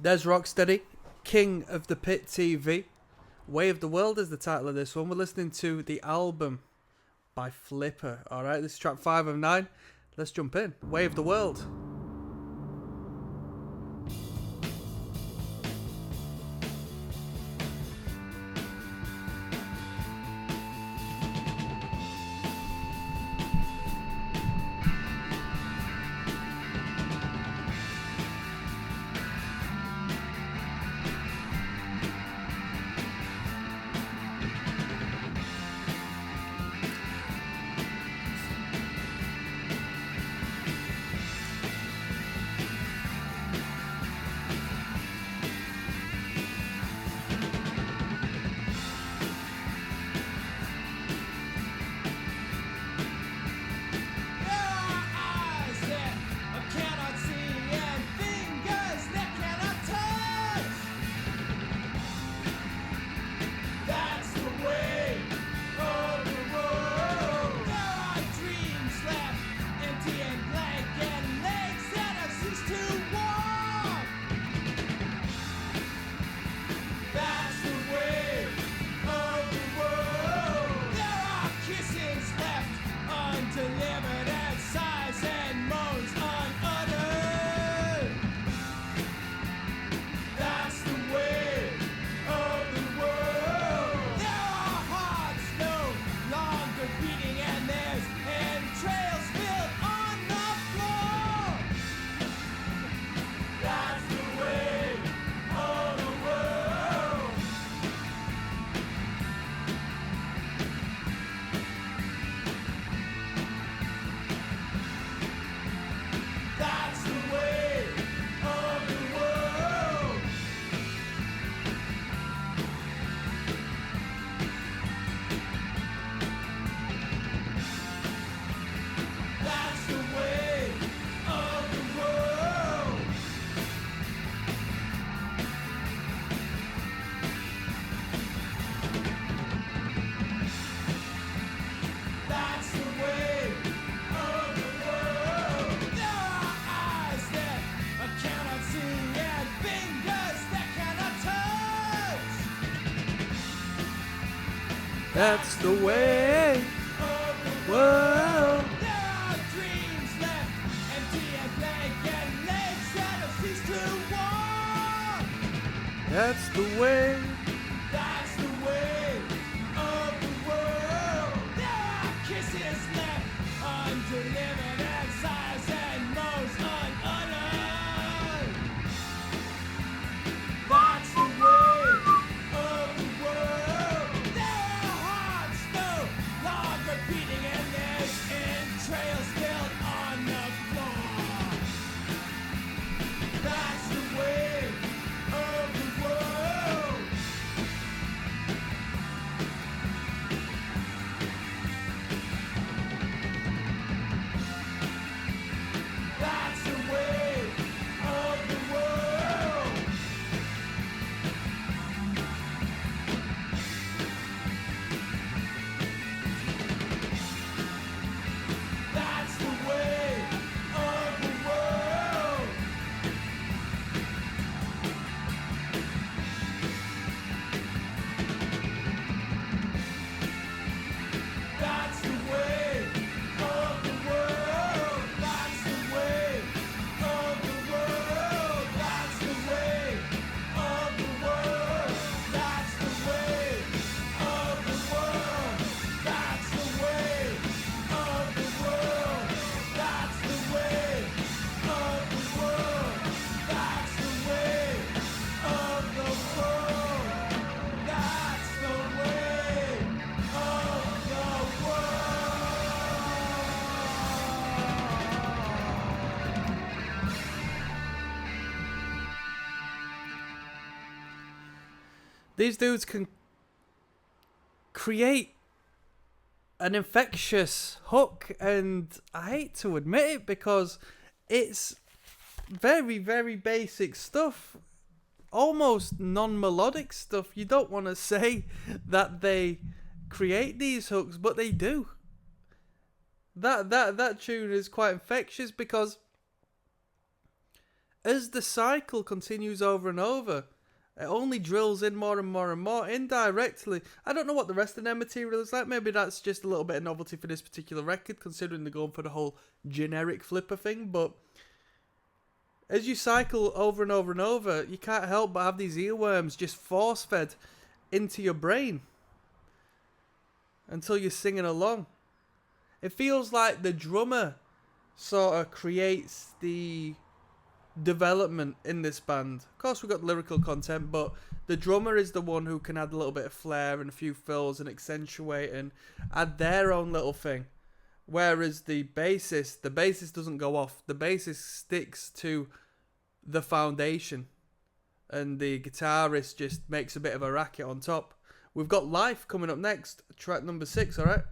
There's Rocksteady, King of the Pit TV. Way of the World is the title of this one. We're listening to the album by Flipper. Alright, this is track 5 of 9. Let's jump in. Way of the World. That's the way of the world. There are dreams left empty and blank, and legs that have ceased to walk. That's the way. That's the way of the world. There are kisses left undelivered, and sighs and moans unuttered. That's the way of the world. Repeating, and there's entrails built on the floor. That's the way of the world. That's the way of the world. That's the way of the world. That's the way of the world. That's the way of the world. That's the way of the world. That's the way of the world. That's the way of the world. That's the way of the world. That's the way of the world. That's the way of the world. These dudes can create an infectious hook, and I hate to admit it because it's very, very basic stuff, almost non-melodic stuff. You don't want to say that they create these hooks, but they do. That tune is quite infectious because as the cycle continues over and over, it only drills in more and more and more indirectly. I don't know what the rest of their material is like. Maybe that's just a little bit of novelty for this particular record, considering they're going for the whole generic flipper thing. But as you cycle over and over and over, you can't help but have these earworms just force fed into your brain until you're singing along. It feels like the drummer sort of creates the development in this band. Of course, we've got lyrical content, but the drummer is the one who can add a little bit of flair and a few fills and accentuate and add their own little thing. Whereas the bassist doesn't go off. The bassist sticks to the foundation, and the guitarist just makes a bit of a racket on top. We've got Life coming up next, track number 6, alright?